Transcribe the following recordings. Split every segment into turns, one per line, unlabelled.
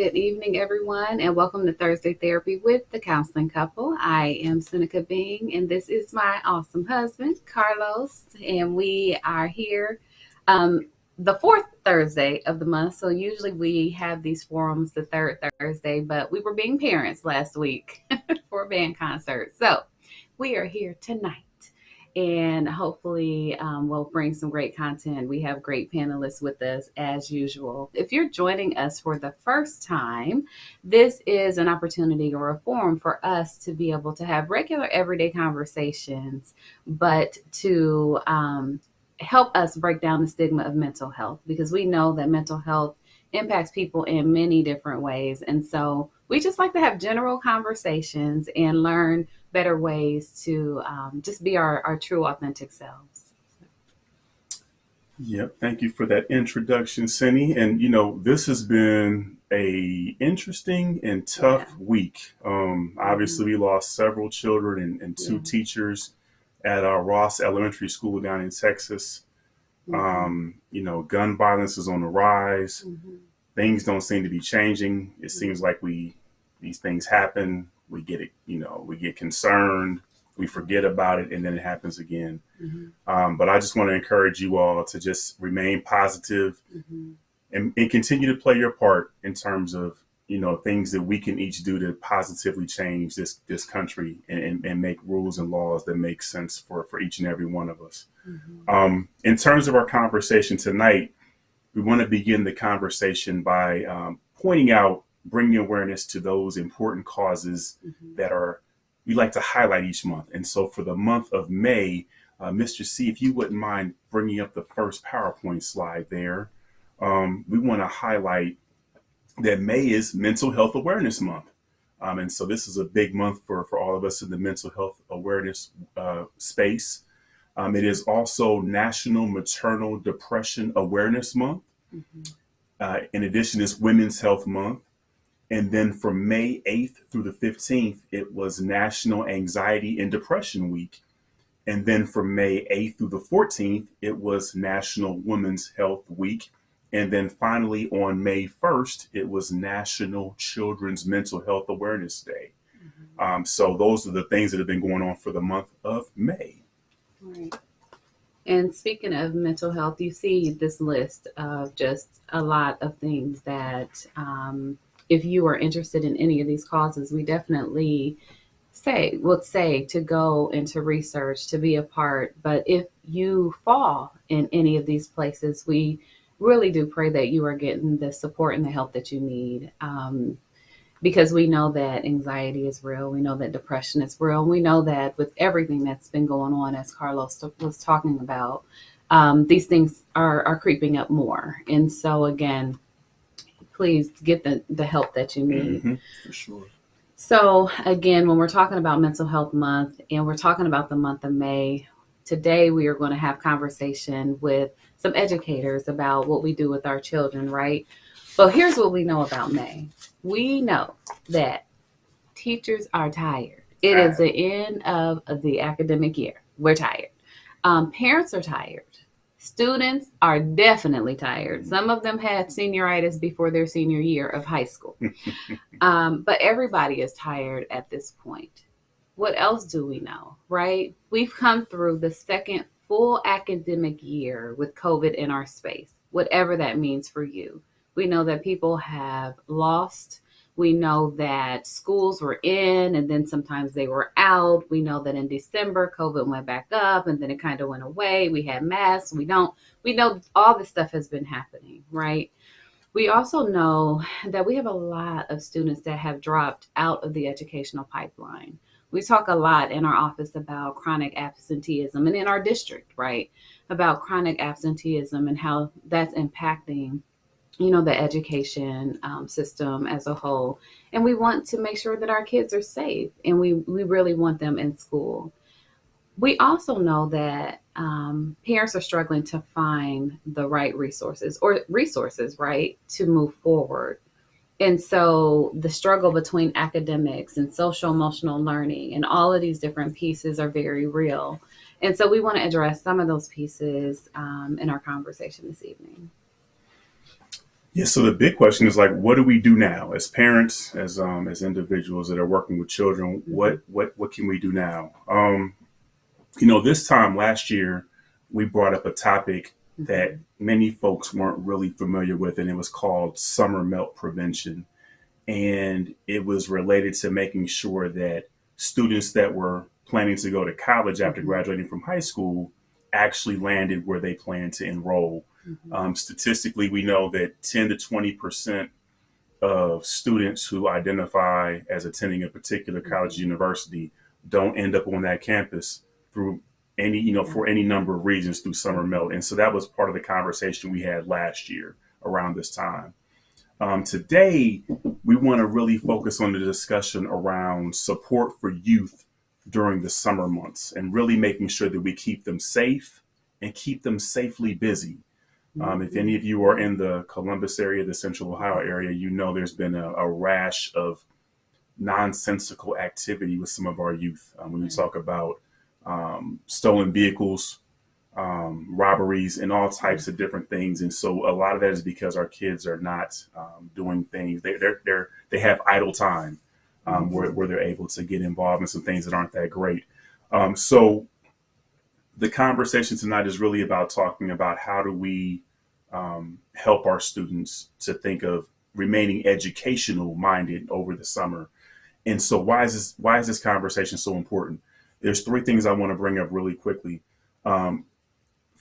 Good evening, everyone, and welcome to Thursday Therapy with the Counseling Couple. I am Seneca Bing, and this is my awesome husband, Carlos, and we are here the fourth Thursday of the month. So usually we have these forums the third Thursday, but we were being parents last week for a band concert. So we are here tonight. And hopefully we'll bring some great content. We have great panelists with us as usual. If you're joining us for the first time, this is an opportunity or a forum for us to be able to have regular everyday conversations, but to help us break down the stigma of mental health, because we know that mental health impacts people in many different ways. And so we just like to have general conversations and learn better ways to just be our true authentic selves.
Yep. Thank you for that introduction, Cindy. And, this has been a interesting and tough week. Obviously, we lost several children and two teachers at our Ross Elementary School down in Texas. Gun violence is on the rise. Things don't seem to be changing. It seems like these things happen. We get it, we get concerned, we forget about it, and then it happens again. But I just want to encourage you all to just remain positive and continue to play your part in terms of, things that we can each do to positively change this country and make rules and laws that make sense for each and every one of us. In terms of our conversation tonight, we want to begin the conversation by pointing out, bringing awareness to those important causes that we like to highlight each month. And so for the month of May, Mr. C, if you wouldn't mind bringing up the first PowerPoint slide there, we want to highlight that May is Mental Health Awareness Month. And so this is a big month for all of us in the mental health awareness space. It is also National Maternal Depression Awareness Month. In addition, it's Women's Health Month. And then from May 8th through the 15th, it was National Anxiety and Depression Week. And then from May 8th through the 14th, it was National Women's Health Week. And then finally on May 1st, it was National Children's Mental Health Awareness Day. So those are the things that have been going on for the month of May.
Right. And speaking of mental health, you see this list of just a lot of things that if you are interested in any of these causes, we definitely would say to go into research, to be a part. But if you fall in any of these places, we really do pray that you are getting the support and the help that you need. Because we know that anxiety is real. We know that depression is real. We know that with everything that's been going on, as Carlos was talking about, these things are creeping up more. And so again, please get the help that you need.
For sure.
So again, when we're talking about Mental Health Month and we're talking about the month of May, today we are going to have conversation with some educators about what we do with our children, right? But here's what we know about May. We know that teachers are tired. It is the end of the academic year. We're tired. Parents are tired. Students are definitely tired. Some of them had senioritis before their senior year of high school. But everybody is tired at this point. What else do we know, right? We've come through the second full academic year with COVID in our space, whatever that means for you. We know that people have lost. We know that schools were in and then sometimes they were out. We know that in December, COVID went back up and then it kind of went away. We had masks. We know all this stuff has been happening, right? We also know that we have a lot of students that have dropped out of the educational pipeline. We talk a lot in our office about chronic absenteeism and in our district, right? About chronic absenteeism and how that's impacting the education system as a whole. And we want to make sure that our kids are safe and we really want them in school. We also know that parents are struggling to find the right resources, right, to move forward. And so the struggle between academics and social emotional learning and all of these different pieces are very real. And so we want to address some of those pieces in our conversation this evening.
Yeah. So the big question is like, what do we do now as parents, as individuals that are working with children?
Mm-hmm.
What can we do now? This time last year, we brought up a topic that
Mm-hmm.
many folks weren't really familiar with, and it was called summer melt prevention. And it was related to making sure that students that were planning to go to college after
Mm-hmm.
graduating from high school actually landed where they planned to enroll.
Mm-hmm.
Statistically, we know that 10 to 20% of students who identify as attending a particular college or
Mm-hmm.
university don't end up on that campus through for any number of reasons through summer melt. And so that was part of the conversation we had last year around this time. Today, we want to really focus on the discussion around support for youth during the summer months and really making sure that we keep them safe and keep them safely busy. If any
Mm-hmm.
of you are in the Columbus area, the Central Ohio area, you know there's been a rash of nonsensical activity with some of our youth. When you
Right.
talk about stolen vehicles, robberies, and all types of different things. And so a lot of that is because our kids are not doing things. They have idle time
Mm-hmm.
where they're able to get involved in some things that aren't that great. So the conversation tonight is really about talking about how do we help our students to think of remaining educational minded over the summer. And so why is this conversation so important? There's three things I want to bring up really quickly. Um,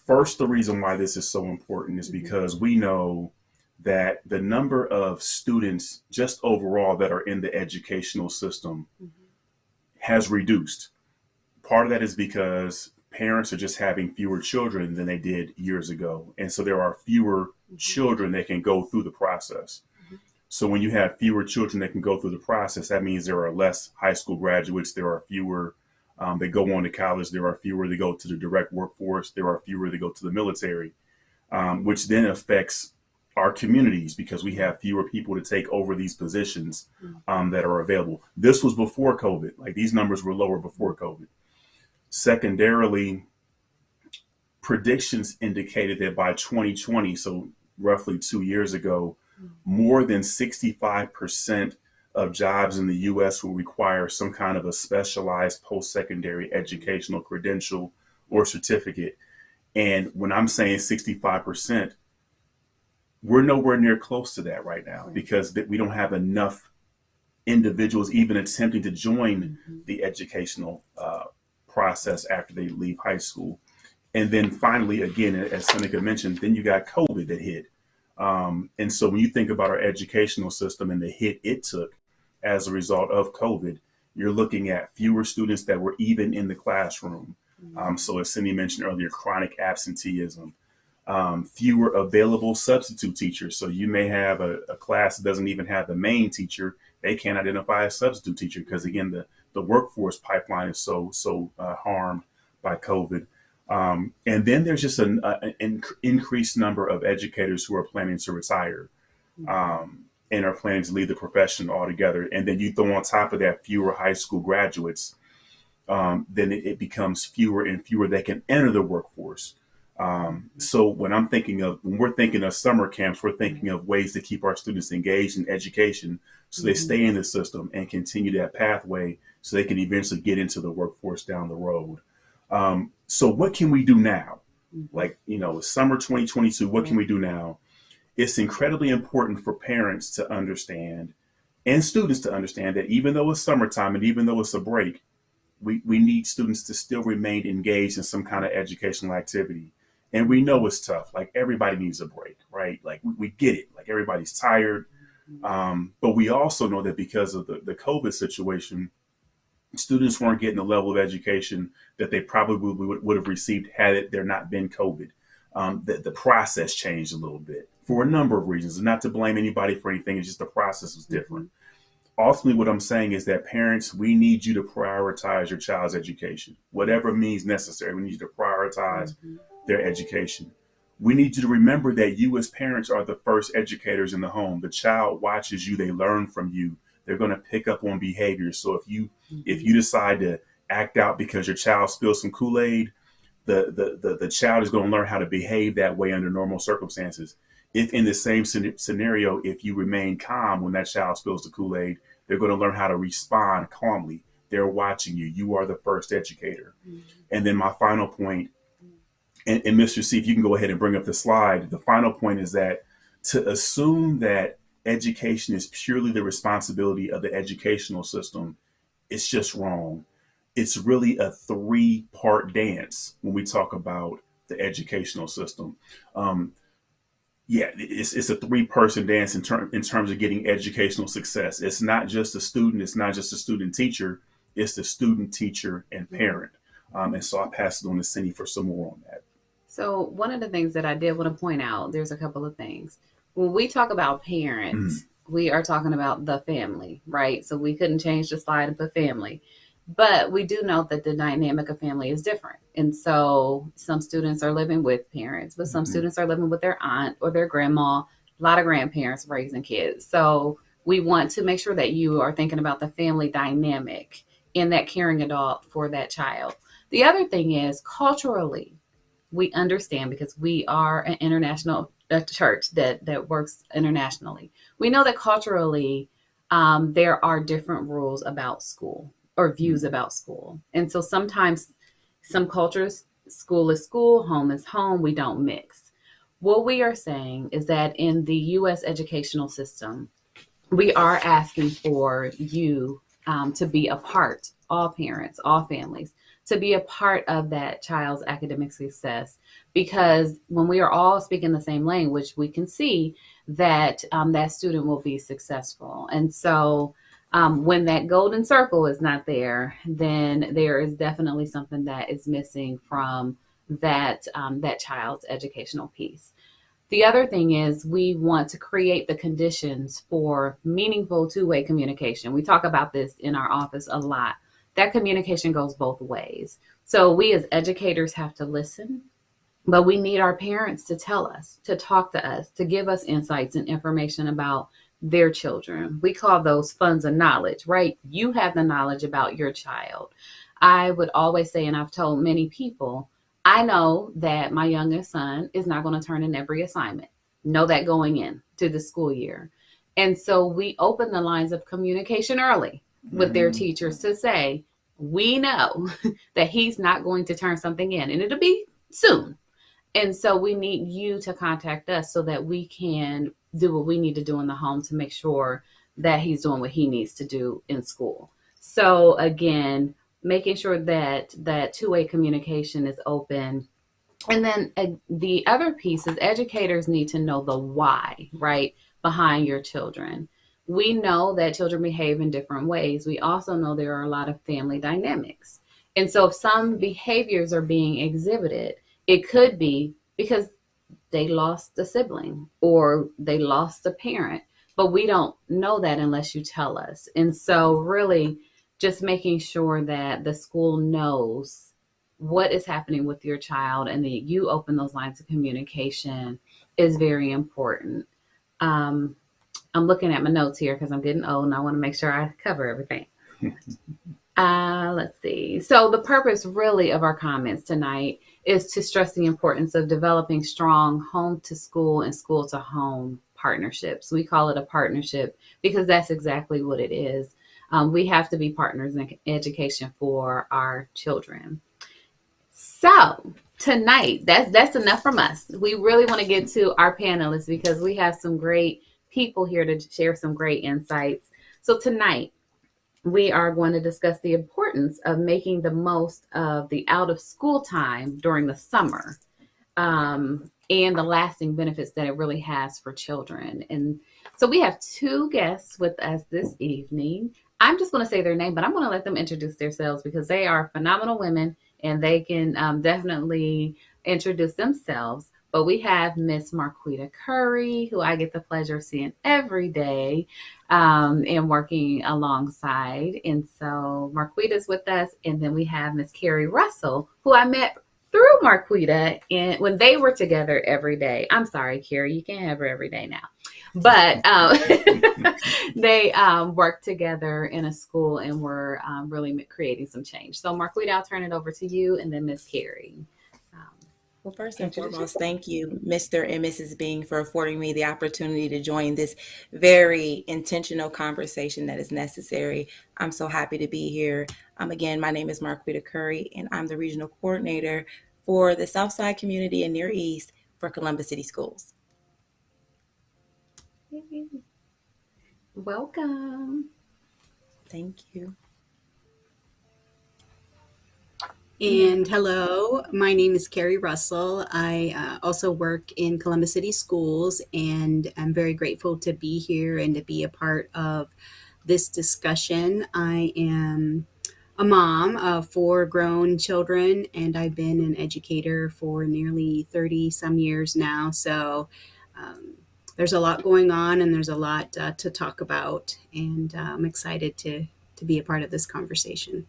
First, the reason why this is so important is
Mm-hmm.
because we know that the number of students just overall that are in the educational system
Mm-hmm.
has reduced. Part of that is because parents are just having fewer children than they did years ago. And so there are fewer
Mm-hmm.
children that can go through the process. So when you have fewer children that can go through the process, that means there are less high school graduates. There are fewer that go on to college. There are fewer that go to the direct workforce. There are fewer that go to the military, which then affects our communities because we have fewer people to take over these positions
Mm-hmm.
that are available. This was before COVID. Like these numbers were lower before COVID. Secondarily, predictions indicated that by 2020, so roughly 2 years ago, more than 65% of jobs in the US will require some kind of a specialized post secondary educational credential or certificate. And when I'm saying 65%, we're nowhere near close to that right now
Right.
because we don't have enough individuals even attempting to join
Mm-hmm.
the educational process after they leave high school. And then finally, again, as Seneca mentioned, then you got COVID that hit. And so when you think about our educational system and the hit it took as a result of COVID, you're looking at fewer students that were even in the classroom.
Mm-hmm.
So as Cindy mentioned earlier, chronic absenteeism, fewer available substitute teachers. So you may have a class that doesn't even have the main teacher. They can't identify a substitute teacher because again, the workforce pipeline is so harmed by COVID. And then there's just an increased number of educators who are planning to retire
Mm-hmm.
and are planning to leave the profession altogether. And then you throw on top of that fewer high school graduates, then it becomes fewer and fewer that can enter the workforce. So when we're thinking of summer camps, we're thinking of ways to keep our students engaged in education so they
Mm-hmm.
stay in the system and continue that pathway so they can eventually get into the workforce down the road. So what can we do now?
Mm-hmm.
Like, summer 2022, what can
Right.
we do now? It's incredibly important for parents to understand and students to understand that even though it's summertime and even though it's a break, we need students to still remain engaged in some kind of educational activity. And we know it's tough. Like everybody needs a break, right? Like we get it. Like everybody's tired. But we also know that because of the COVID situation, students weren't getting the level of education that they probably would have received had it there not been COVID. The process changed a little bit for a number of reasons, and not to blame anybody for anything. It's just the process was
Mm-hmm.
different. Ultimately, what I'm saying is that parents, we need you to prioritize your child's education, whatever means necessary. We need you to prioritize
Mm-hmm.
their education. We need you to remember that you, as parents, are the first educators in the home. The child watches you; they learn from you. They're going to pick up on behaviors. So if
Mm-hmm.
you decide to act out because your child spilled some Kool Aid, the child is going to learn how to behave that way under normal circumstances. If in the same scenario, if you remain calm when that child spills the Kool-Aid, they're going to learn how to respond calmly. They're watching you. You are the first educator. Mm-hmm. And then my final point, and Mr. C, if you can go ahead and bring up the slide, the final point is that to assume that education is purely the responsibility of the educational system, it's just wrong. It's really a three-part dance when we talk about the educational system. It's a three-person dance in terms of getting educational success. It's not just a student. It's not just a student teacher. It's the student, teacher, and parent. And so I pass it on to Cindy for some more on that.
So one of the things that I did want to point out, there's a couple of things. When we talk about parents, we are talking about the family, right? So we couldn't change the slide and put family. But we do know that the dynamic of family is different. And so some students are living with parents, but some students are living with their aunt or their grandma, a lot of grandparents raising kids. So we want to make sure that you are thinking about the family dynamic and that caring adult for that child. The other thing is culturally, we understand because we are an international church that works internationally. We know that culturally there are different rules about school or views about school. And so sometimes some cultures, school is school, home is home. We don't mix. What we are saying is that in the U.S. educational system, we are asking for you to be a part, all parents, all families, to be a part of that child's academic success. Because when we are all speaking the same language, we can see that that student will be successful. And so when that golden circle is not there, then there is definitely something that is missing from that child's educational piece. The other thing is we want to create the conditions for meaningful two-way communication. We talk about this in our office a lot. That communication goes both ways. So we as educators have to listen, but we need our parents to tell us, to talk to us, to give us insights and information about their children. We call those funds of knowledge, right? You have the knowledge about your child. I would always say, and I've told many people, I know that my youngest son is not going to turn in every assignment. Know that going in to the school year. And so we open the lines of communication early with their teachers to say, we know that he's not going to turn something in and it'll be soon. And so we need you to contact us so that we can do what we need to do in the home to make sure that he's doing what he needs to do in school. So again, making sure that that two-way communication is open. And then the other piece is educators need to know the why, right, behind your children. We know that children behave in different ways. We also know there are a lot of family dynamics. And so if some behaviors are being exhibited, it could be because they lost a sibling or they lost a parent, but we don't know that unless you tell us. And so really just making sure that the school knows what is happening with your child and that you open those lines of communication is very important. I'm looking at my notes here because I'm getting old and I want to make sure I cover everything. Let's see. So the purpose really of our comments tonight is to stress the importance of developing strong home to school and school to home partnerships. We call it a partnership because that's exactly what it is. We have to be partners in education for our children. So tonight, that's enough from us. We really want to get to our panelists because we have some great people here to share some great insights. So tonight, we are going to discuss the importance of making the most of the out of school time during the summer and the lasting benefits that it really has for children. And so we have two guests with us this evening. I'm just going to say their name, but I'm going to let them introduce themselves because they are phenomenal women and they can definitely introduce themselves. But we have Miss Marquita Carrie, who I get the pleasure of seeing every day and working alongside. And so Marquita's with us. And then we have Miss Carrie Russell, who I met through Marquita when they were together every day. I'm sorry, Carrie, you can't have her every day now. But they worked together in a school and were really creating some change. So Marquita, I'll turn it over to you and then Miss Carrie.
Well, first and
Introduce
foremost,
yourself.
thank you, Mr. and Mrs. Bing, for affording me the opportunity to join this very intentional conversation that is necessary. I'm so happy to be here. Again, my name is Marquita Curry, and I'm the regional coordinator for the Southside community and Near East for Columbus City Schools.
Welcome.
Thank you.
And hello, my name is Carrie Russell. I also work in Columbus City Schools, and I'm very grateful to be here and to be a part of this discussion. I am a mom of four grown children, and I've been an educator for nearly 30 some years now. So um, there's a lot going on, and there's a lot to talk about, and I'm excited to be a part of this conversation.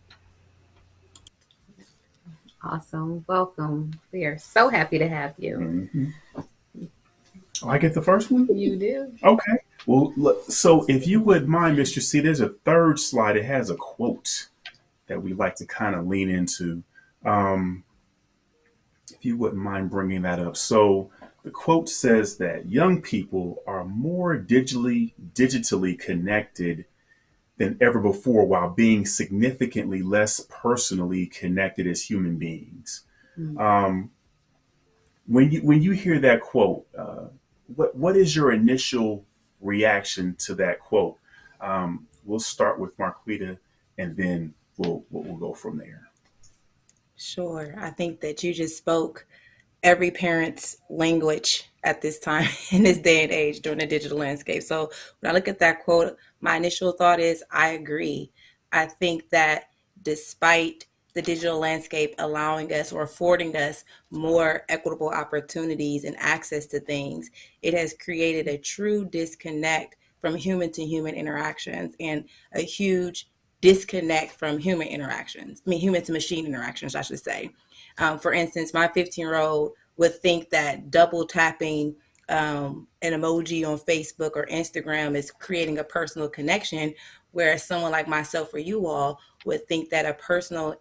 Awesome. Welcome. We are so happy to have you.
Hmm. Oh, I get the first one?
You do.
Okay. Well, so if you would mind, Mr. C, there's a third slide. It has a quote that we like to kind of lean into. Um, if you wouldn't mind bringing that up. So the quote says that young people are more digitally connected than ever before while being significantly less personally connected as human beings.
Mm.
Um, when you hear that quote, what is your initial reaction to that quote? We'll start with Marquita, and then we'll go from there.
Sure. I think that you just spoke every parent's language at this time in this day and age during the digital landscape. So when I look at that quote, my initial thought is I agree. I think that despite the digital landscape allowing us or affording us more equitable opportunities and access to things, it has created a true disconnect from human to human interactions and a huge disconnect from human interactions. I mean, human to machine interactions, I should say. For instance, my 15-year-old would think that double tapping an emoji on Facebook or Instagram is creating a personal connection, whereas someone like myself or you all would think that a personal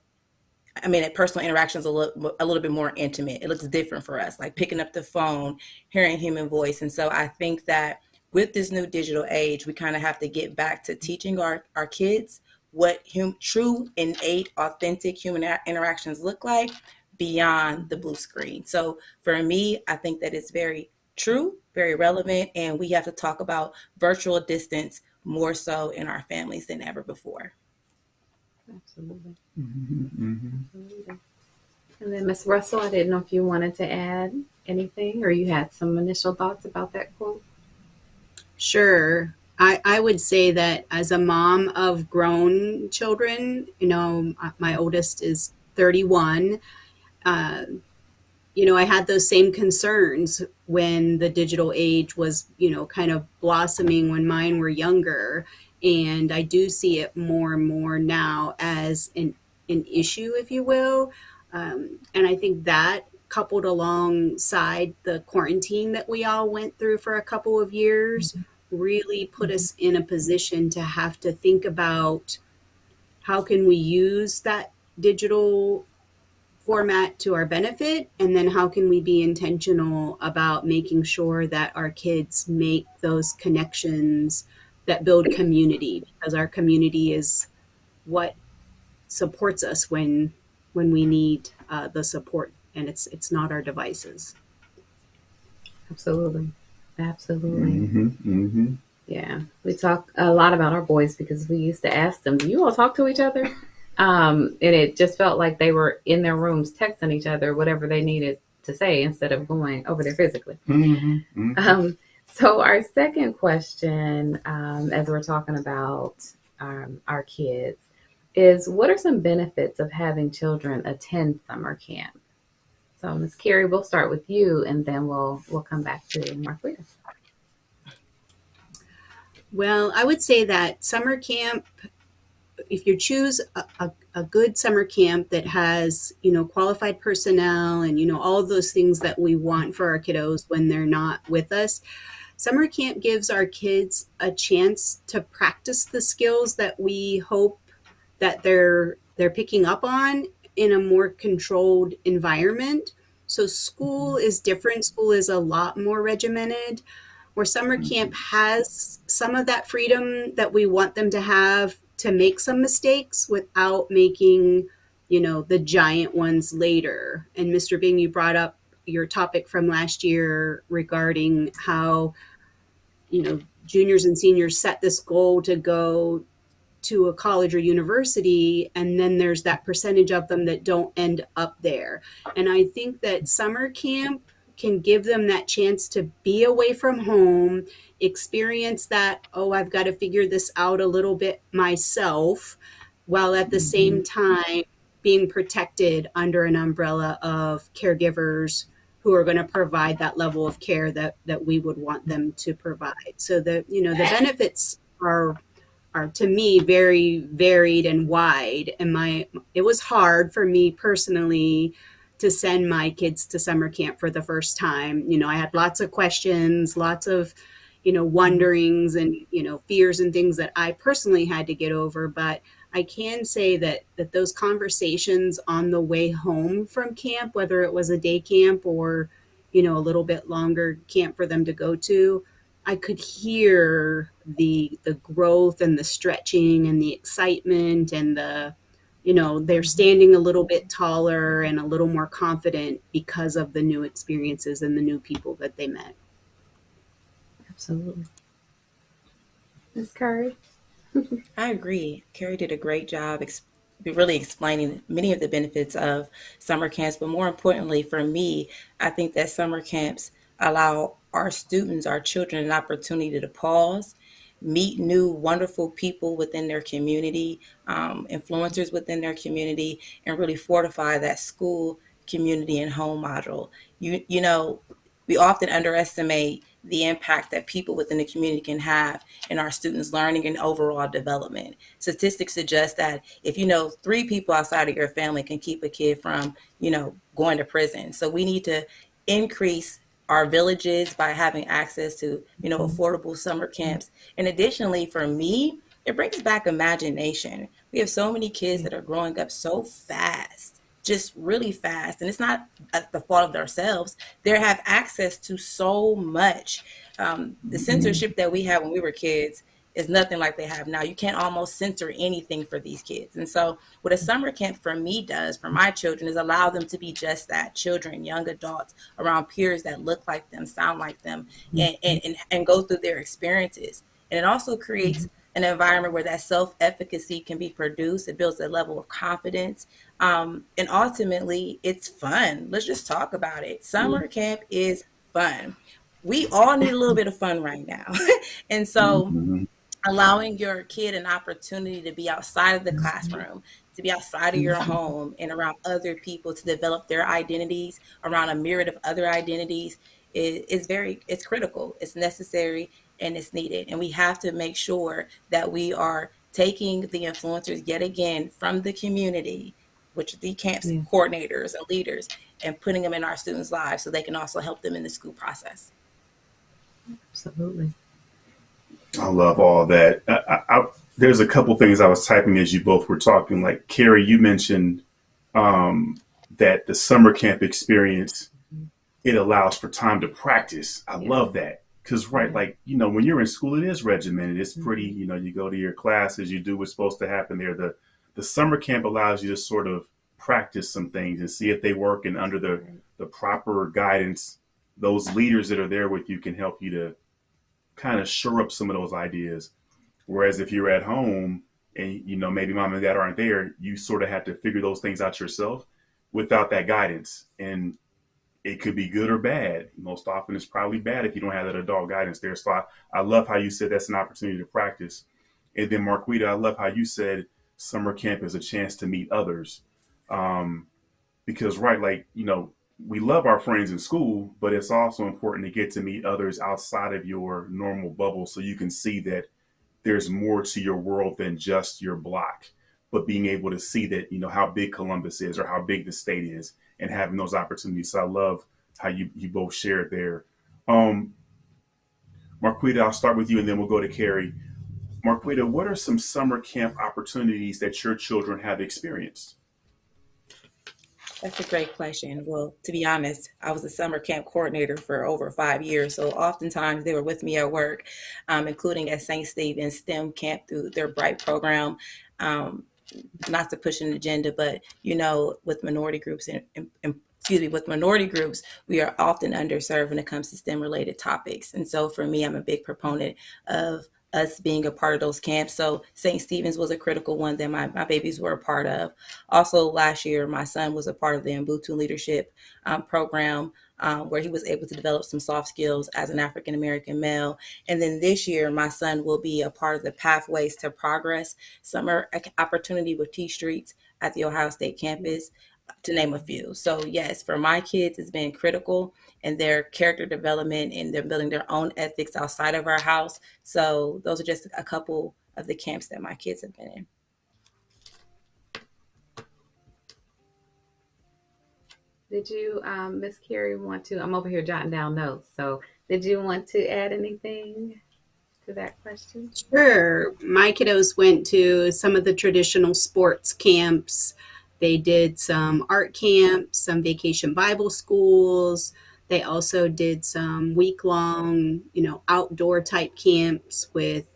interaction is a little bit more intimate. It looks different for us, like picking up the phone, hearing human voice. And so I think that with this new digital age, we kind of have to get back to teaching our kids what true, innate, authentic human interactions look like beyond the blue screen. So for me, I think that it's very true, very relevant, and we have to talk about virtual distance more so in our families than ever before.
Absolutely.
Mm-hmm.
Absolutely. And then, Miss Russell, I didn't know if you wanted to add anything or you had some initial thoughts about that quote.
Sure. I would say that as a mom of grown children, my oldest is 31. Uh, I had those same concerns when the digital age was, kind of blossoming when mine were younger. And I do see it more and more now as an issue, if you will. And I think that coupled alongside the quarantine that we all went through for a couple of years really put us in a position to have to think about how can we use that digital format to our benefit, and then how can we be intentional about making sure that our kids make those connections that build community, because our community is what supports us when we need the support, and it's not our devices.
Absolutely. Absolutely.
Mm-hmm. Mm-hmm.
Yeah. We talk a lot about our boys because we used to ask them, do you all talk to each other? And it just felt like they were in their rooms texting each other whatever they needed to say instead of going over there physically.
Mm-hmm. Mm-hmm.
So, our second question, as we're talking about our kids, is what are some benefits of having children attend summer camp? So, Ms. Carrie, we'll start with you, and then we'll come back to Marquita.
Well, I would say that summer camp, if you choose a good summer camp that has, qualified personnel and, all of those things that we want for our kiddos when they're not with us, summer camp gives our kids a chance to practice the skills that we hope that they're picking up on in a more controlled environment. So school is different. School is a lot more regimented, where summer camp has some of that freedom that we want them to have to make some mistakes without making, the giant ones later. And Mr. Bing, you brought up your topic from last year regarding how, juniors and seniors set this goal to go to a college or university, and then there's that percentage of them that don't end up there. And I think that summer camp can give them that chance to be away from home, experience that, oh, I've got to figure this out a little bit myself, while at the same time being protected under an umbrella of caregivers who are going to provide that level of care that we would want them to provide. So the benefits are to me very varied and wide. And it was hard for me personally to send my kids to summer camp for the first time. I had lots of questions, lots of wonderings and fears and things that I personally had to get over. But I can say that those conversations on the way home from camp, whether it was a day camp or a little bit longer camp for them to go to, I could hear the growth and the stretching and the excitement and they're standing a little bit taller and a little more confident because of the new experiences and the new people that they met.
Absolutely. Ms. Carrie?
I agree. Carrie did a great job really explaining many of the benefits of summer camps. But more importantly, for me, I think that summer camps allow our students, our children, an opportunity to pause, meet new wonderful people within their community, influencers within their community, and really fortify that school, community, and home model. We often underestimate the impact that people within the community can have in our students' learning and overall development. Statistics suggest that if 3 people outside of your family can keep a kid from, going to prison. So we need to increase our villages by having access to, affordable summer camps. And additionally, for me, it brings back imagination. We have so many kids that are growing up so fast, just really fast. And it's not at the fault of themselves. They have access to so much. The censorship that we had when we were kids is nothing like they have now. You can't almost censor anything for these kids. And so what a summer camp for me does for my children is allow them to be just that, children, young adults around peers that look like them, sound like them, and go through their experiences. And it also creates an environment where that self-efficacy can be produced. It builds a level of confidence. And ultimately, it's fun. Let's just talk about it. Summer camp is fun. We all need a little bit of fun right now. And so allowing your kid an opportunity to be outside of the classroom, to be outside of your home and around other people, to develop their identities around a myriad of other identities it's critical, it's necessary, and it's needed. And we have to make sure that we are taking the influencers yet again from the community, which are the camps coordinators and leaders, and putting them in our students' lives so they can also help them in the school process.
Absolutely.
I love all that. There's a couple things I was typing as you both were talking. Like Carrie, you mentioned that the summer camp experience, it allows for time to practice. I love that. Because, right, like, when you're in school, it is regimented. It's pretty, you go to your classes, you do what's supposed to happen there. The summer camp allows you to sort of practice some things and see if they work. And under the proper guidance, those leaders that are there with you can help you to kind of shore up some of those ideas. Whereas if you're at home and, maybe mom and dad aren't there, you sort of have to figure those things out yourself without that guidance. And it could be good or bad. Most often it's probably bad if you don't have that adult guidance there. So I love how you said that's an opportunity to practice. And then Marquita, I love how you said summer camp is a chance to meet others. Because, right, like, we love our friends in school, but it's also important to get to meet others outside of your normal bubble so you can see that there's more to your world than just your block. But being able to see that, how big Columbus is or how big the state is and having those opportunities. So I love how you both shared there. Marquita, I'll start with you and then we'll go to Carrie. Marquita, what are some summer camp opportunities that your children have experienced?
That's a great question. Well, to be honest, I was a summer camp coordinator for over 5 years. So oftentimes they were with me at work, including at St. Stephen's STEM camp through their Bright program. Um, Not to push an agenda, but with minority groups excuse me, with minority groups, we are often underserved when it comes to STEM related topics. And so for me, I'm a big proponent of us being a part of those camps. So St. Stephen's was a critical one that my babies were a part of. Also last year, my son was a part of the Ubuntu leadership program, where he was able to develop some soft skills as an African American male. And then this year, my son will be a part of the Pathways to Progress summer opportunity with T Streets at the Ohio State campus, to name a few. So yes, for my kids, it's been critical in their character development, and they're building their own ethics outside of our house. So those are just a couple of the camps that my kids have been in.
Did you, Miss Carrie, want to? I'm over here jotting down notes. So, did you want to add anything to that question?
Sure. My kiddos went to some of the traditional sports camps. They did some art camps, some vacation Bible schools. They also did some week-long, outdoor type camps with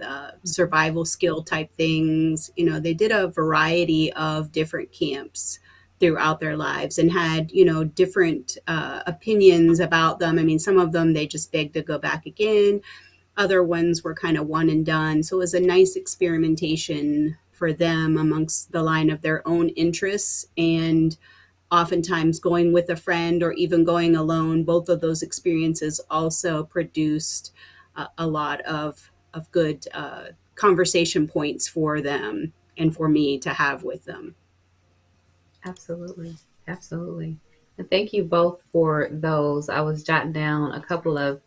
survival skill type things. They did a variety of different camps throughout their lives and had, different opinions about them. I mean, some of them, they just begged to go back again. Other ones were kind of one and done. So it was a nice experimentation for them amongst the line of their own interests, and oftentimes going with a friend or even going alone. Both of those experiences also produced a lot of good conversation points for them and for me to have with them.
Absolutely. Absolutely. And thank you both for those. I was jotting down a couple of,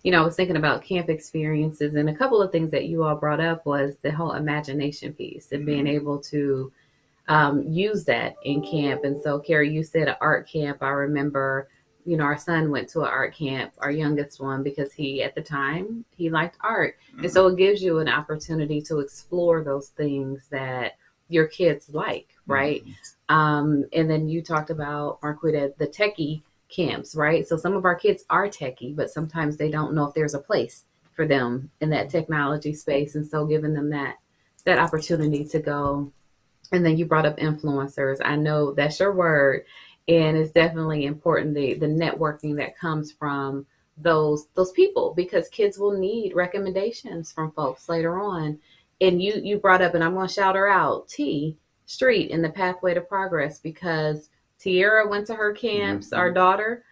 I was thinking about camp experiences, and a couple of things that you all brought up was the whole imagination piece and being able to use that in camp. And so, Carrie, you said an art camp. I remember, our son went to an art camp, our youngest one, because at the time, he liked art. Mm-hmm. And so it gives you an opportunity to explore those things that your kids like, right? Mm-hmm. And then you talked about, Marquita, the techie camps, right? So some of our kids are techie, but sometimes they don't know if there's a place for them in that technology space. And so giving them that opportunity to go. And then you brought up influencers. I know that's your word, and it's definitely important, the networking that comes from those people, because kids will need recommendations from folks later on. And you brought up, and I'm going to shout her out, T Street in the Pathway to Progress, because Tierra went to her camps, mm-hmm. our daughter.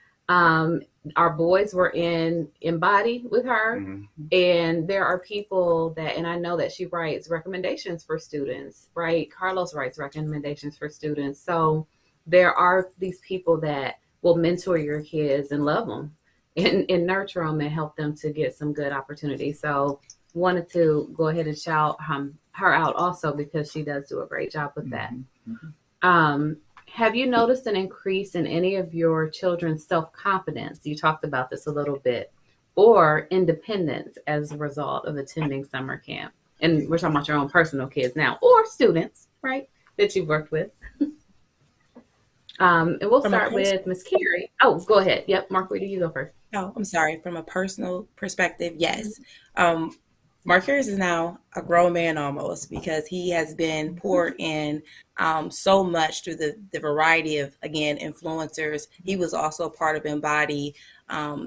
Our boys were in Embody with her. Mm-hmm. And there are people and I know that she writes recommendations for students, right? Carlos writes recommendations for students. So there are these people that will mentor your kids and love them and nurture them and help them to get some good opportunities. So wanted to go ahead and shout her out also, because she does do a great job with that. Mm-hmm. Have you noticed an increase in any of your children's self-confidence? You talked about this a little bit, or independence as a result of attending summer camp? And we're talking about your own personal kids now, or students, right, that you've worked with. And we'll start with Miss Carrie. Oh, go ahead. Yep, Marquita, you go first.
Oh, I'm sorry. From a personal perspective, yes. Marcus is now a grown man almost, because he has been poured in so much through the variety of, again, influencers. He was also a part of Embody,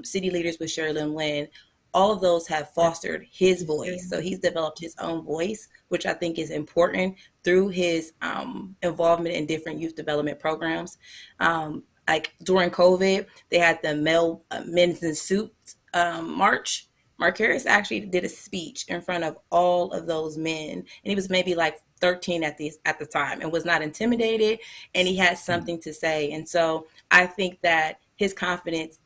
City Leaders with Shirley Lynn. All of those have fostered his voice. So he's developed his own voice, which I think is important through his involvement in different youth development programs. Like during COVID, they had the men's in suits march. Marcus actually did a speech in front of all of those men, and he was maybe like 13 at the time, and was not intimidated, and he had something to say. And so I think that his confidence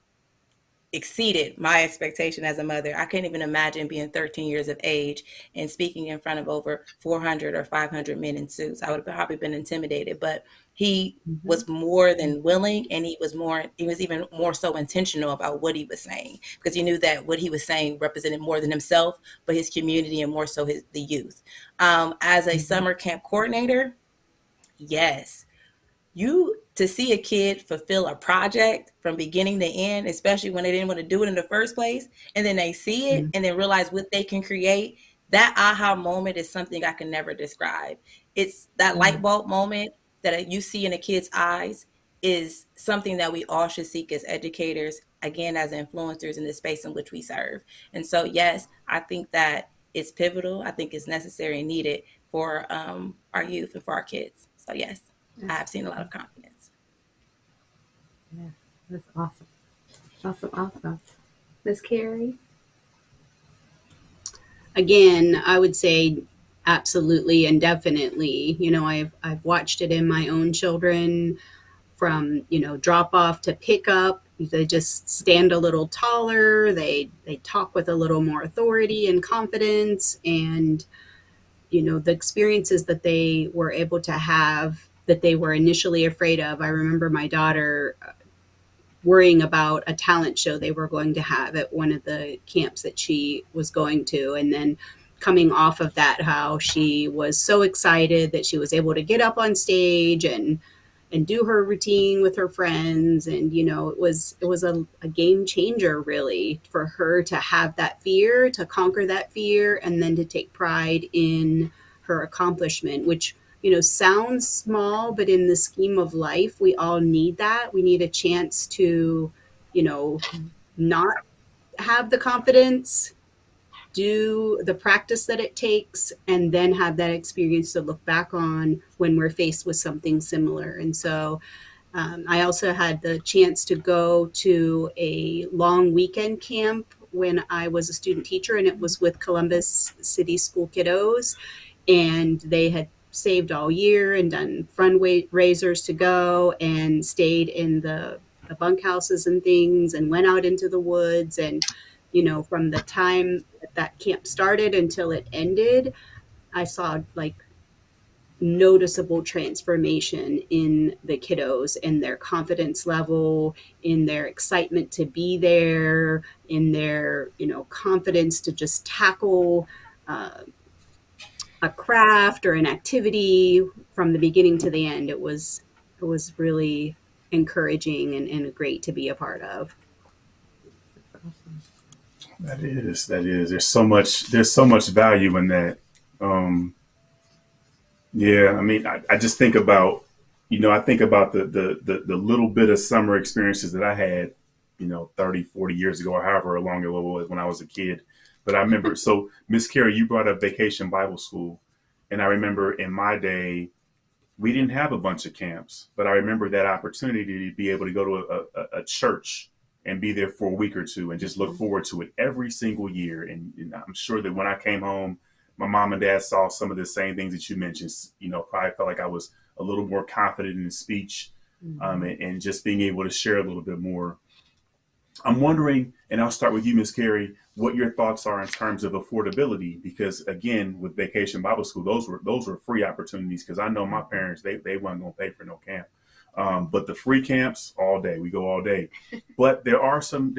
exceeded my expectation as a mother. I couldn't even imagine being 13 years of age and speaking in front of over 400 or 500 men in suits. I would have probably been intimidated, but he was more than willing, and he was even more so intentional about what he was saying, because he knew that what he was saying represented more than himself, but his community, and more so the youth. As a summer camp coordinator, yes, to see a kid fulfill a project from beginning to end, especially when they didn't want to do it in the first place, and then they see it and then realize what they can create, that aha moment is something I can never describe. It's that light bulb moment that you see in a kid's eyes is something that we all should seek as educators, again, as influencers in the space in which we serve. And so, yes, I think that it's pivotal. I think it's necessary and needed for our youth and for our kids. So, yes, I have seen a lot of confidence.
Yeah, that's awesome. Awesome. Miss Carrie?
Again, I would say absolutely and definitely. I've watched it in my own children from, drop off to pick up. They just stand a little taller. They talk with a little more authority and confidence. And, the experiences that they were able to have that they were initially afraid of. I remember my daughter worrying about a talent show they were going to have at one of the camps that she was going to. And then coming off of that, how she was so excited that she was able to get up on stage and do her routine with her friends. And, it was a game changer, really, for her to have that fear, to conquer that fear, and then to take pride in her accomplishment, which sounds small, but in the scheme of life, we all need that. We need a chance to, not have the confidence, do the practice that it takes, and then have that experience to look back on when we're faced with something similar. And so I also had the chance to go to a long weekend camp when I was a student teacher, and it was with Columbus City School kiddos. And they had saved all year and done fundraisers to go and stayed in the bunkhouses and things and went out into the woods. And, from the time that camp started until it ended, I saw noticeable transformation in the kiddos, in their confidence level, in their excitement to be there, in their, confidence to just tackle a craft or an activity from the beginning to the end. It was really encouraging and great to be a part of.
That is. There's so much value in that. Yeah, I mean, I just think about, I think about the little bit of summer experiences that I had, 30, 40 years ago, or however long it was when I was a kid. But I remember, so Miss Carrie, you brought up Vacation Bible School. And I remember in my day, we didn't have a bunch of camps, but I remember that opportunity to be able to go to a church and be there for a week or two and just look forward to it every single year. And I'm sure that when I came home, my mom and dad saw some of the same things that you mentioned, probably felt like I was a little more confident in speech, and just being able to share a little bit more. I'm wondering, and I'll start with you, Miss Carrie, what your thoughts are in terms of affordability, because again, with Vacation Bible School, those were free opportunities, because I know my parents, they weren't going to pay for no camp. But the free camps, all day, we go all day. But there are some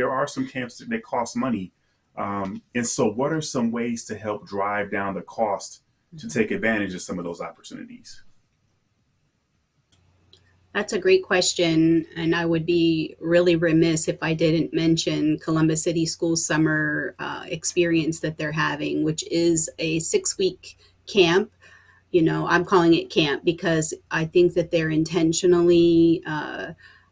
camps that cost money. And so what are some ways to help drive down the cost to take advantage of some of those opportunities?
That's a great question. And I would be really remiss if I didn't mention Columbus City School summer experience that they're having, which is a 6-week camp. I'm calling it camp because I think that they're intentionally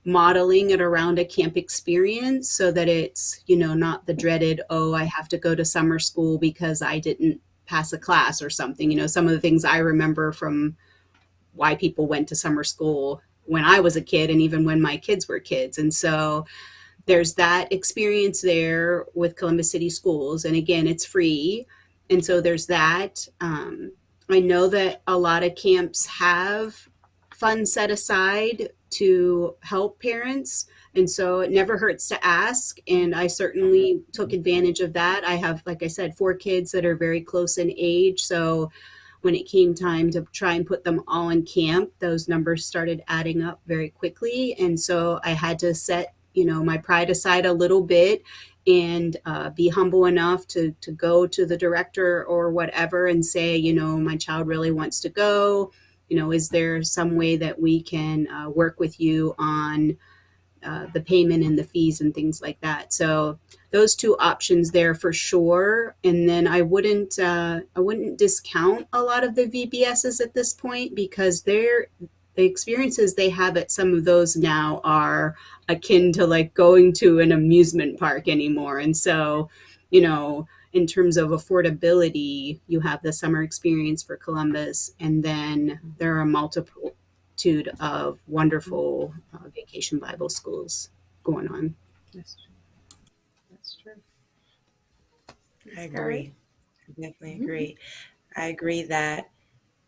modeling it around a camp experience so that it's, not the dreaded, oh, I have to go to summer school because I didn't pass a class or something. Some of the things I remember from why people went to summer school when I was a kid and even when my kids were kids. And so there's that experience there with Columbus City Schools. And again, it's free. And so there's that. I know that a lot of camps have funds set aside to help parents. And so it never hurts to ask. And I certainly took advantage of that. I have, like I said, 4 kids that are very close in age. So when it came time to try and put them all in camp, those numbers started adding up very quickly. And so I had to set, my pride aside a little bit and be humble enough to go to the director or whatever and say, my child really wants to go. Is there some way that we can work with you on the payment and the fees and things like that? So those two options there for sure. And then I wouldn't discount a lot of the VBSs at this point, because the experiences they have at some of those now are akin to like going to an amusement park anymore. And so, in terms of affordability, you have the summer experience for Columbus, and then there are multitude of wonderful vacation Bible schools going on.
That's true. That's true.
I agree. I definitely agree. I agree that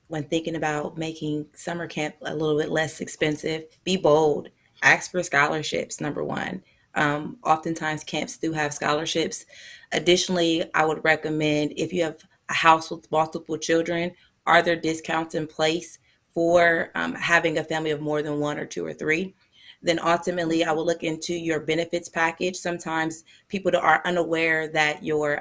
when thinking about making summer camp a little bit less expensive, be bold. Ask for scholarships, number one. Oftentimes, camps do have scholarships. Additionally, I would recommend, if you have a house with multiple children, are there discounts in place for having a family of more than one or two or three? Then ultimately, I will look into your benefits package. Sometimes people are unaware that your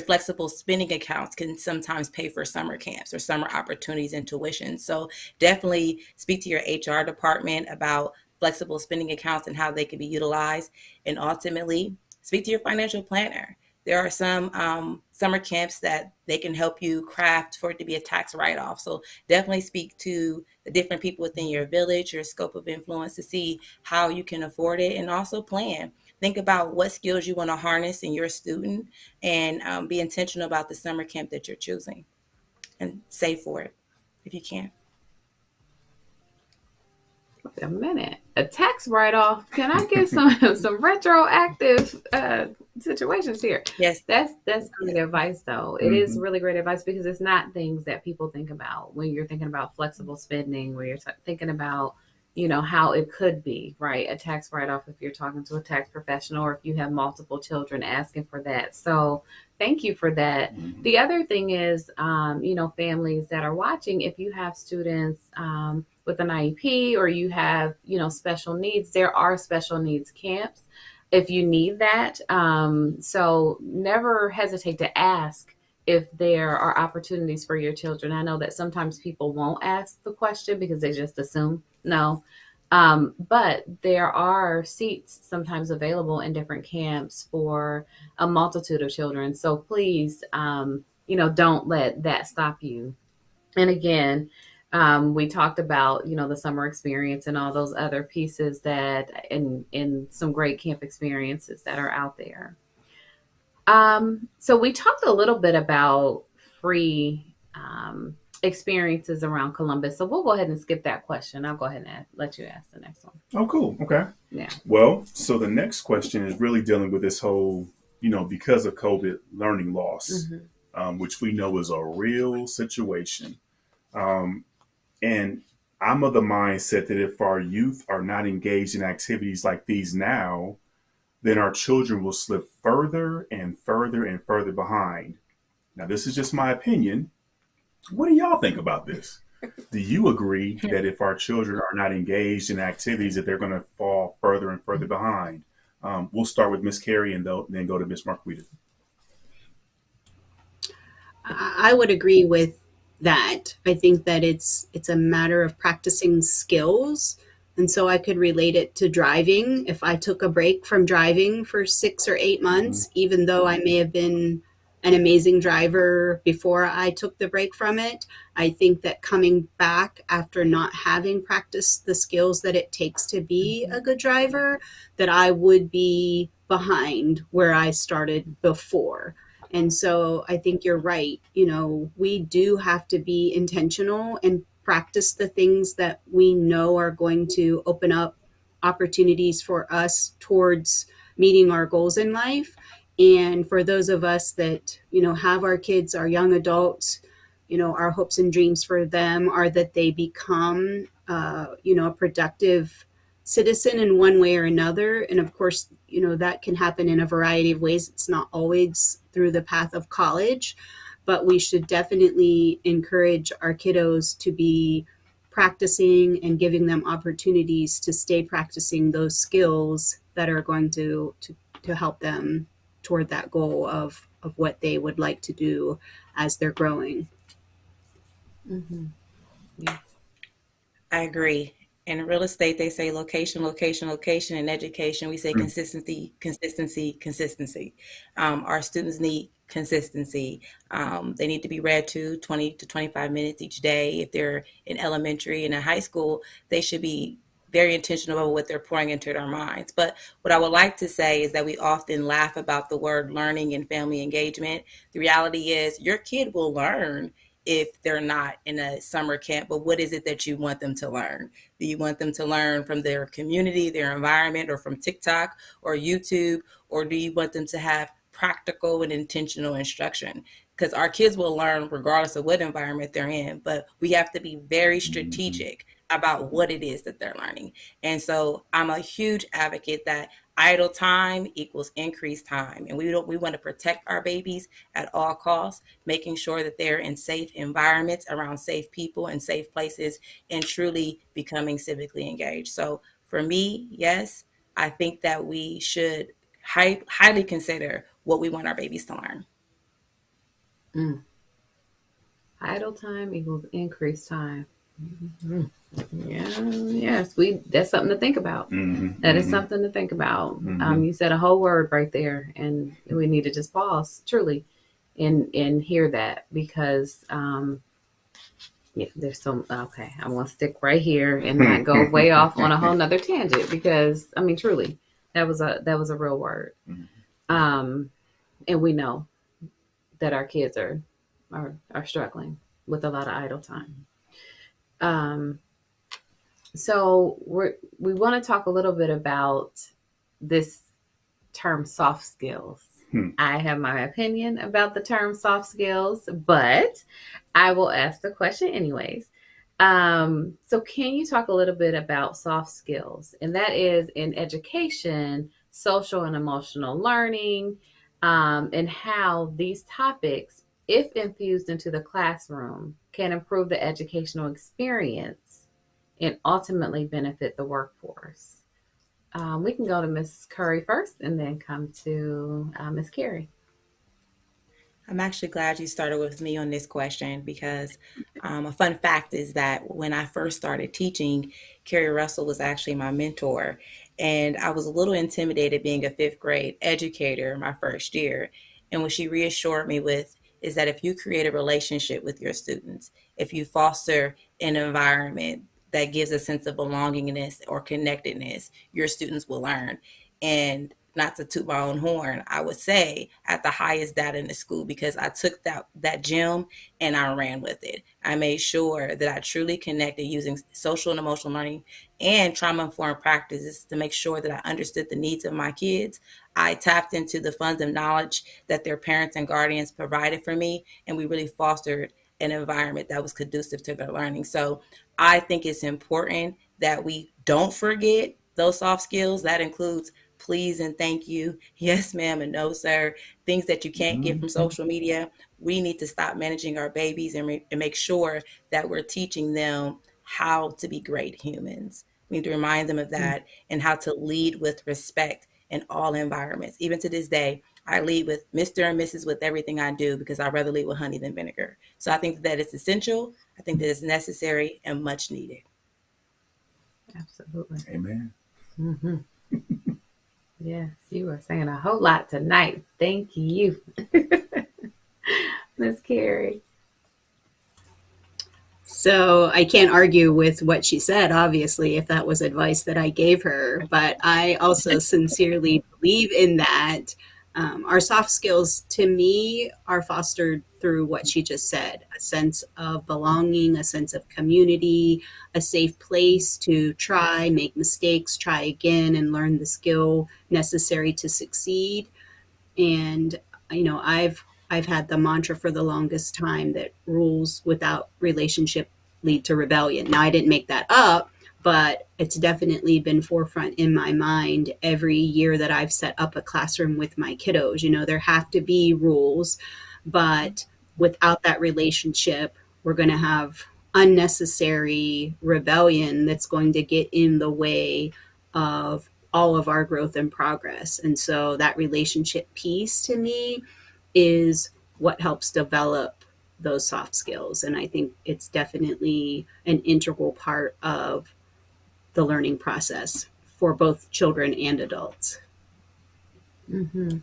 flexible spending accounts can sometimes pay for summer camps or summer opportunities and tuition. So definitely speak to your HR department about flexible spending accounts and how they can be utilized. And ultimately, speak to your financial planner. There are some summer camps that they can help you craft for it to be a tax write-off. So definitely speak to the different people within your village, your scope of influence, to see how you can afford it, and also plan. Think about what skills you want to harness in your student, and be intentional about the summer camp that you're choosing, and save for it if you can.
Wait a minute. A tax write-off? Can I get some retroactive situations here?
Yes.
That's great advice, though. It is really great advice, because it's not things that people think about when you're thinking about flexible spending, where you're thinking about how it could be, right? A tax write-off if you're talking to a tax professional, or if you have multiple children asking for that. So thank you for that. The other thing is, families that are watching, if you have students with an IEP, or you have, special needs, there are special needs camps if you need that. So never hesitate to ask if there are opportunities for your children. I know that sometimes people won't ask the question because they just assume no. But there are seats sometimes available in different camps for a multitude of children. So please, don't let that stop you. And again, we talked about, the summer experience and all those other pieces that in some great camp experiences that are out there. So we talked a little bit about free experiences around Columbus. So we'll go ahead and skip that question. I'll go ahead and let you ask the next one.
Oh, cool. Okay.
Yeah.
Well, so the next question is really dealing with this whole, because of COVID, learning loss, which we know is a real situation. And I'm of the mindset that if our youth are not engaged in activities like these now, then our children will slip further and further and further behind. Now, this is just my opinion. What do y'all think about this? Do you agree that if our children are not engaged in activities, that they're going to fall further and further behind? We'll start with Miss Carrie and then go to Miss Marquita.
I would agree with that. I think that it's a matter of practicing skills. And so I could relate it to driving. If I took a break from driving for 6 or 8 months, even though I may have been an amazing driver before I took the break from it, I think that coming back after not having practiced the skills that it takes to be a good driver, that I would be behind where I started before. And so I think you're right. We do have to be intentional and practice the things that we know are going to open up opportunities for us towards meeting our goals in life. And for those of us that, have our kids, our young adults, our hopes and dreams for them are that they become, a productive citizen in one way or another. And of course, that can happen in a variety of ways. It's not always through the path of college, but we should definitely encourage our kiddos to be practicing and giving them opportunities to stay practicing those skills that are going to help them toward that goal of what they would like to do as they're growing.
Mm-hmm. Yeah.
I agree. In real estate, they say location, location, location. In education, we say
Mm.
consistency, consistency, consistency. Our students need consistency. They need to be read to 20 to 25 minutes each day. If they're in elementary and in high school, they should be very intentional about what they're pouring into their minds. But what I would like to say is that we often laugh about the word learning and family engagement. The reality is, your kid will learn if they're not in a summer camp, but what is it that you want them to learn? Do you want them to learn from their community, their environment, or from TikTok or YouTube? Or do you want them to have practical and intentional instruction? Because our kids will learn regardless of what environment they're in, but we have to be very
Mhm.
strategic about what it is that they're learning. And so I'm a huge advocate that idle time equals increased time. And we want to protect our babies at all costs, making sure that they're in safe environments around safe people and safe places, and truly becoming civically engaged. So for me, yes, I think that we should highly consider what we want our babies to learn.
Mm. Idle time equals increased time. Mhm. Yeah, yes, we. That's something to think about.
Mhm.
That is
Mhm.
something to think about.
Mhm.
You said a whole word right there, and we need to just pause, truly, and hear that because yeah, there's some. Okay, I'm gonna stick right here and not go way off on a whole nother tangent because I mean, truly, that was a real word. Um, and we know that our kids are struggling with a lot of idle time. Um, so we want to talk a little bit about this term soft skills.
Hmm.
I have my opinion about the term soft skills, but I will ask the question anyways. So can you talk a little bit about soft skills? And that is in education, social and emotional learning, and how these topics, if infused into the classroom, can improve the educational experience and ultimately benefit the workforce. We can go to Miss Curry first and then come to Miss Carrie.
I'm actually glad you started with me on this question because a fun fact is that when I first started teaching, Carrie Russell was actually my mentor. And I was a little intimidated being a fifth grade educator my first year. And what she reassured me with is that if you create a relationship with your students, if you foster an environment that gives a sense of belongingness or connectedness, your students will learn. And not to toot my own horn, I would say at the highest data in the school because I took that gem and I ran with it. I made sure that I truly connected using social and emotional learning and trauma informed practices to make sure that I understood the needs of my kids. I tapped into the funds of knowledge that their parents and guardians provided for me, and we really fostered an environment that was conducive to their learning. So I think it's important that we don't forget those soft skills. That includes please and thank you, yes, ma'am, and no, sir, things that you can't get from
Mhm.
social media. We need to stop managing our babies and make sure that we're teaching them how to be great humans. We need to remind them of
Mm.
that and how to lead with respect in all environments. Even to this day, I lead with Mr. and Mrs. with everything I do because I'd rather lead with honey than vinegar. So I think that it's essential. I think that it's necessary and much needed.
Absolutely.
Amen.
Hmm. Yes, you are saying a whole lot tonight. Thank you, Miss Carrie.
So I can't argue with what she said, obviously, if that was advice that I gave her. But I also sincerely believe in that. Our soft skills, to me, are fostered through what she just said: a sense of belonging, a sense of community, a safe place to try, make mistakes, try again, and learn the skill necessary to succeed. And I've had the mantra for the longest time that rules without relationship lead to rebellion. Now I didn't make that up, but it's definitely been forefront in my mind every year that I've set up a classroom with my kiddos. There have to be rules, but without that relationship, we're going to have unnecessary rebellion that's going to get in the way of all of our growth and progress. And so that relationship piece to me is what helps develop those soft skills. And I think it's definitely an integral part of the learning process for both children and adults.
Hmm.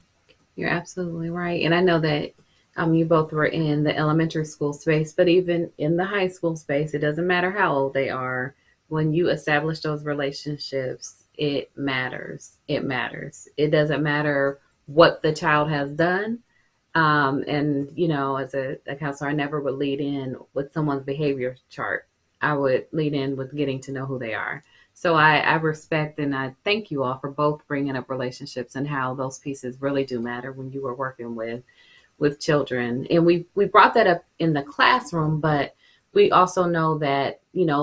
You're absolutely right. And I know that you both were in the elementary school space, but even in the high school space, it doesn't matter how old they are. When you establish those relationships, it matters. It matters. It doesn't matter what the child has done. And, as a counselor, I never would lead in with someone's behavior chart. I would lead in with getting to know who they are. So I respect and I thank you all for both bringing up relationships and how those pieces really do matter when you were working with children. And we brought that up in the classroom, but we also know that,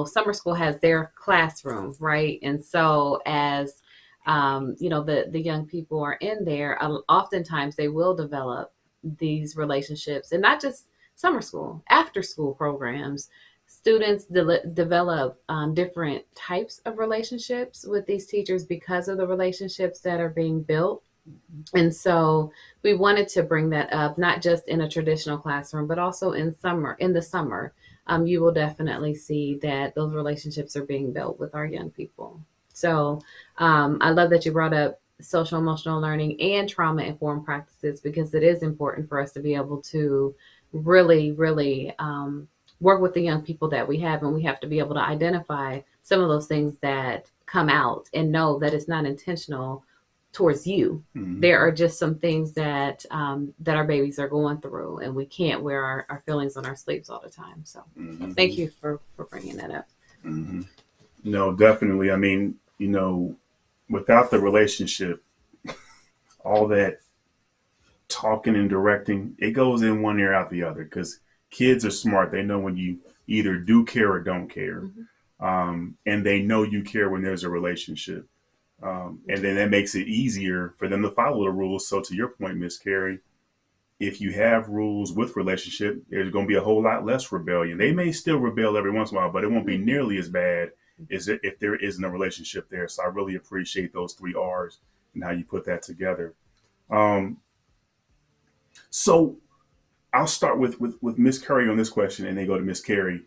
summer school has their classroom, right? And so as the young people are in there, oftentimes they will develop these relationships, and not just summer school, after school programs. Students develop different types of relationships with these teachers because of the relationships that are being built. And so we wanted to bring that up, not just in a traditional classroom, but also in the summer. You will definitely see that those relationships are being built with our young people. So I love that you brought up social emotional learning and trauma informed practices, because it is important for us to be able to really, really work with the young people that we have. And we have to be able to identify some of those things that come out and know that it's not intentional towards you.
Mhm.
There are just some things that that our babies are going through, and we can't wear our feelings on our sleeves all the time. So thank you for bringing that up.
Mhm. No, definitely. I mean, without the relationship, all that talking and directing, it goes in one ear out the other, because kids are smart. They know when you either do care or don't care. And they know you care when there's a relationship. And then that makes it easier for them to follow the rules. So to your point, Miss Carrie, if you have rules with relationship, there's going to be a whole lot less rebellion. They may still rebel every once in a while, but it won't be nearly as bad as if there isn't a relationship there. So I really appreciate those 3 R's and how you put that together. Um, so I'll start with Miss Carrie on this question, and then go to Miss Carrie.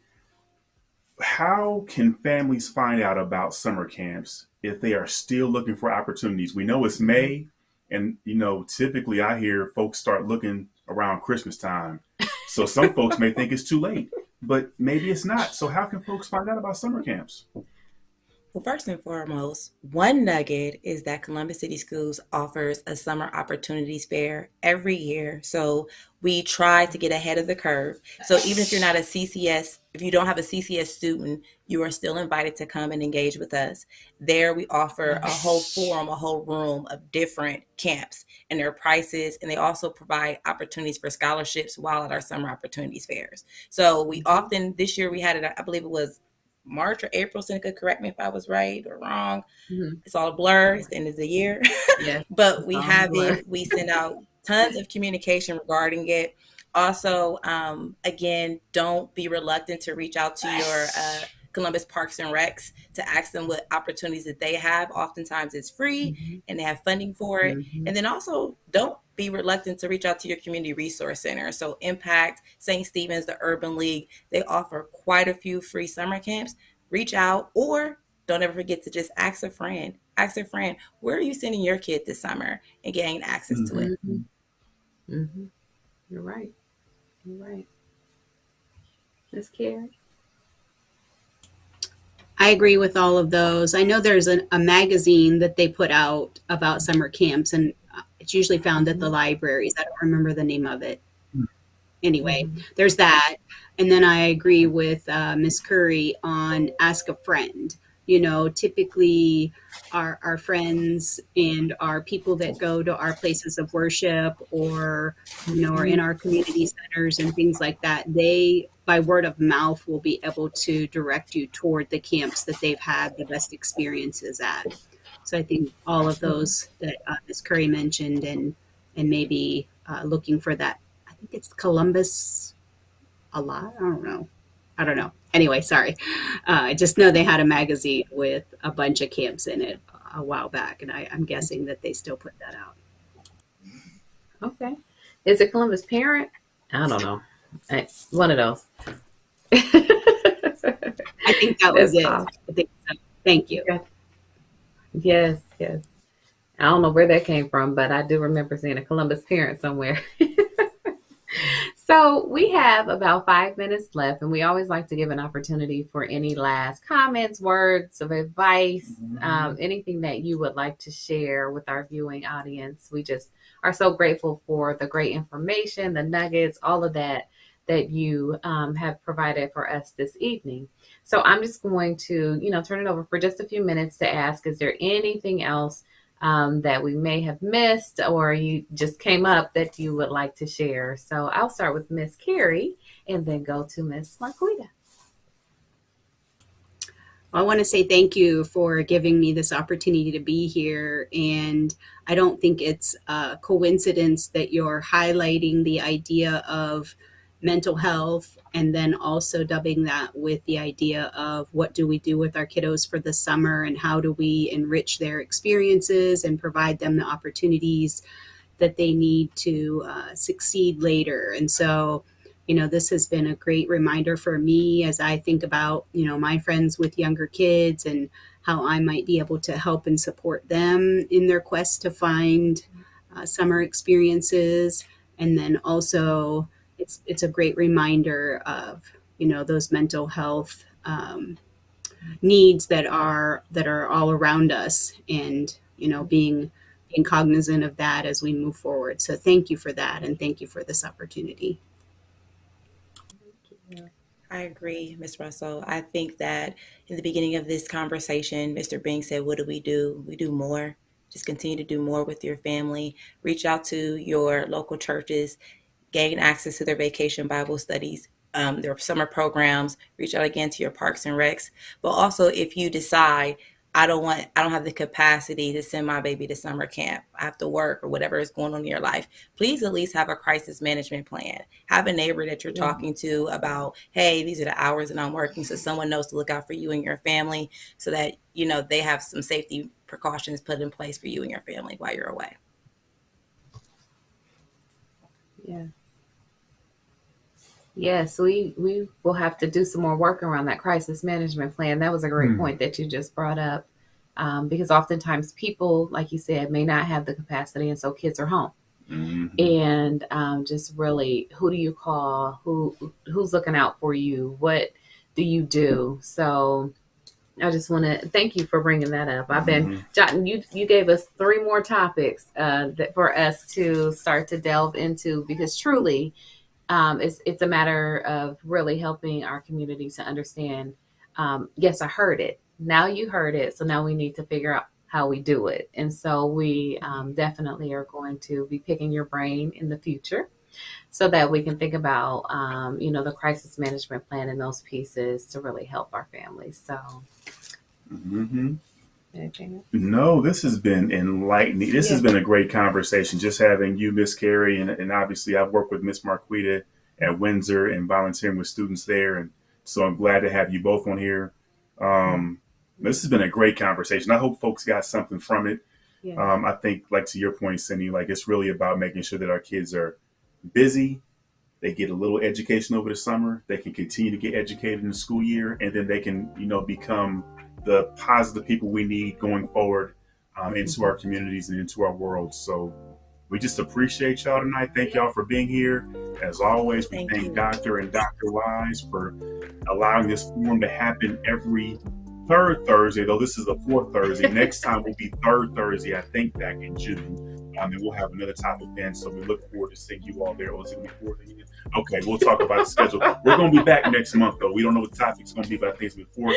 How can families find out about summer camps if they are still looking for opportunities? We know it's May, and typically I hear folks start looking around Christmas time. So some folks may think it's too late, but maybe it's not. So how can folks find out about summer camps?
Well, first and foremost, one nugget is that Columbus City Schools offers a summer opportunities fair every year. So we try to get ahead of the curve. So even if you're not a CCS, if you don't have a CCS student, you are still invited to come and engage with us. There we offer a whole forum, a whole room of different camps and their prices. And they also provide opportunities for scholarships while at our summer opportunities fairs. So we often, this year we had it, I believe it was March or April. Seneca, correct me if I was right or wrong.
Mm-hmm.
It's all a blur. It's the end of the year.
Yes,
But we have it. We send out tons of communication regarding it. Also, again, don't be reluctant to reach out to your Columbus Parks and Recs to ask them what opportunities that they have. Oftentimes it's free and they have funding for it. And then also don't be reluctant to reach out to your community resource center. So Impact, St. Stephen's, the Urban League, they offer quite a few free summer camps. Reach out, or don't ever forget to just ask a friend. Ask a friend, where are you sending your kid this summer, and gain access to it.
Mm-hmm. You're right. You're right. Miss Carrie?
I agree with all of those. I know there's a magazine that they put out about summer camps, and it's usually found at the libraries. I don't remember the name of it. Anyway, there's that. And then I agree with Miss Curry on ask a friend. Typically our friends and our people that go to our places of worship, or are in our community centers and things like that, they, by word of mouth, will be able to direct you toward the camps that they've had the best experiences at. So I think all of those that Ms. Curry mentioned, and maybe looking for that. I think it's Columbus a lot. I don't know. Anyway, sorry. I just know they had a magazine with a bunch of camps in it a while back, and I'm guessing that they still put that out.
Okay. Is it Columbus Parent? I don't know. One of those.
I think that was
That's
it.
awesome.
I think so. Thank you.
Yeah. Yes, yes. I don't know where that came from, but I do remember seeing a Columbus parent somewhere. So we have about 5 minutes left, and we always like to give an opportunity for any last comments, words of advice, anything that you would like to share with our viewing audience. We just are so grateful for the great information, the nuggets, all of that that you have provided for us this evening. So I'm just going to, turn it over for just a few minutes to ask, is there anything else that we may have missed or you just came up that you would like to share? So I'll start with Miss Carrie and then go to Miss Marquita.
I want to say thank you for giving me this opportunity to be here. And I don't think it's a coincidence that you're highlighting the idea of mental health and then also dubbing that with the idea of what do we do with our kiddos for the summer and how do we enrich their experiences and provide them the opportunities that they need to succeed later. And so, this has been a great reminder for me as I think about, my friends with younger kids and how I might be able to help and support them in their quest to find summer experiences. And then also, it's a great reminder of, those mental health needs that are all around us, and being cognizant of that as we move forward. So thank you for that, and thank you for this opportunity.
I agree, Ms. Russell. I think that in the beginning of this conversation, Mr. Bing said, what do? We do more. Just continue to do more with your family. Reach out to your local churches, gain access to their vacation Bible studies, their summer programs. Reach out again to your parks and recs. But also, if you decide, I don't have the capacity to send my baby to summer camp, I have to work or whatever is going on in your life, please at least have a crisis management plan. Have a neighbor that you're talking to about, hey, these are the hours that I'm working, so someone knows to look out for you and your family, so that they have some safety precautions put in place for you and your family while you're away.
Yeah. Yes, we will have to do some more work around that crisis management plan. That was a great point that you just brought up, because oftentimes people, like you said, may not have the capacity, and so kids are home. And just really, who do you call? Who's looking out for you? What do you do? So I just want to thank you for bringing that up. I've been jotting. You gave us 3 more topics for us to start to delve into, because truly, it's a matter of really helping our community to understand. Yes, I heard it. Now you heard it. So now we need to figure out how we do it. And so we definitely are going to be picking your brain in the future so that we can think about, the crisis management plan and those pieces to really help our families. So.
No, this has been enlightening. This has been a great conversation. Just having you, Miss Carrie, and obviously I've worked with Miss Marquita at Windsor and volunteering with students there, and so I'm glad to have you both on here. This has been a great conversation. I hope folks got something from it. I think, like to your point, Cindy, like it's really about making sure that our kids are busy. They get a little education over the summer. They can continue to get educated in the school year, and then they can, become the positive people we need going forward into our communities and into our world. So we just appreciate y'all tonight. Thank y'all for being here. As always, we thank Dr. and Dr. Wise for allowing this forum to happen every third Thursday, though this is the 4th Thursday. Next time will be 3rd Thursday, I think, back in June. And we'll have another topic then. So we look forward to seeing you all there. Was it before? Okay, we'll talk about the schedule. We're going to be back next month, though. We don't know what the topic's going to be, but I think it's before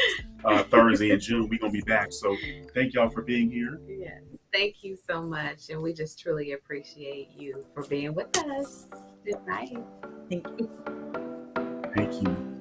Thursday in June. We're going to be back. So thank y'all for being here.
Yes, thank you so much. And we just truly appreciate you for being with us. Good night.
Thank you.
Thank you.